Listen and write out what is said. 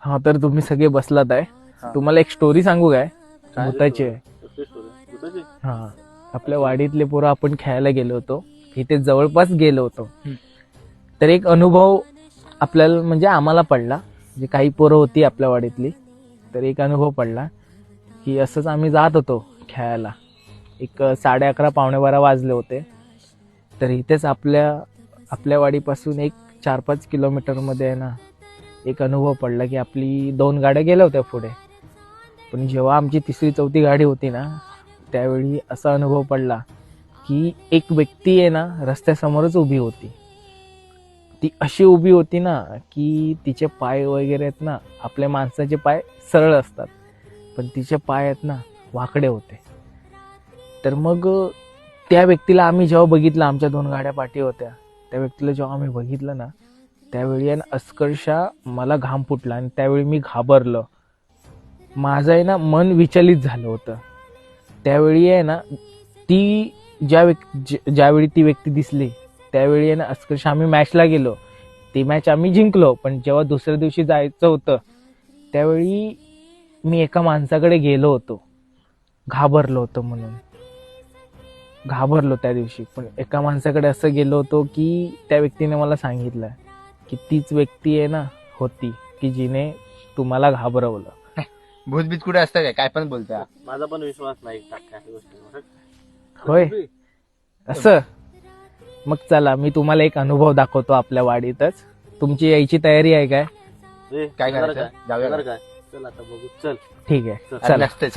हा तर तुम्ही सगळे बसलात आहे. तुम्हाला एक स्टोरी सांगू काय? भूताची आहे. हा, आपल्या वाडीतले पोरं आपण खेळायला गेलो होतो, इथे जवळपास गेलो होतो. तर एक अनुभव आपल्याला म्हणजे आम्हाला पडला, जे काही पोरं होती आपल्या वाडीतली. तर एक अनुभव पडला की असंच आम्ही जात होतो खेळायला. एक 11:30 पावणे 12 वाजले होते. तर इथेच आपल्या वाडीपासून एक 4-5 किलोमीटरमध्ये आहे ना, एक अनुभव पडला की आपली 2 गाड्या गेल्या होत्या पुढे. पण जेव्हा आमची 3री-4थी गाडी होती ना, त्यावेळी असा अनुभव पडला की एक व्यक्ती आहे ना रस्त्यासमोरच उभी होती. ती अशी उभी होती ना की तिचे पाय वगैरे आहेत ना, आपल्या माणसाचे पाय सरळ असतात, पण तिचे पाय आहेत ना वाकडे होते. तर मग त्या व्यक्तीला आम्ही जेव्हा बघितलं, आमच्या 2 गाड्या पाठी होत्या, त्या व्यक्तीला जेव्हा आम्ही बघितलं ना, त्यावेळी आहे ना अक्षरशः मला घाम फुटला आणि त्यावेळी मी घाबरलो. माझं आहे ना मन विचलित झालं होतं. त्यावेळी आहे ना ती ज्यावेळी ती व्यक्ती दिसली, त्यावेळी आहे ना अक्षरशः आम्ही मॅचला गेलो. ती मॅच आम्ही जिंकलो. पण जेव्हा दुसऱ्या दिवशी जायचं होतं, त्यावेळी मी एका माणसाकडे गेलो होतो, घाबरलो होतो म्हणून. घाबरलो त्या दिवशी. पण एका माणसाकडे असं गेलो होतो की त्या व्यक्तीने मला सांगितलं की तीच व्यक्ती आहे ना होती की जिने तुम्हाला घाबरवलं. भूतबीत कुठे असतं काय पण बोलता. माझा पण विश्वास नाही काही गोष्टी. होय असं. मग चला, मी तुम्हाला एक अनुभव दाखवतो आपल्या वाडीतच. तुमची यायची तयारी आहे काय? काय करायचं? जाऊया का? काय चल आता बघू. चल ठीक आहे, अरे चला. नसते.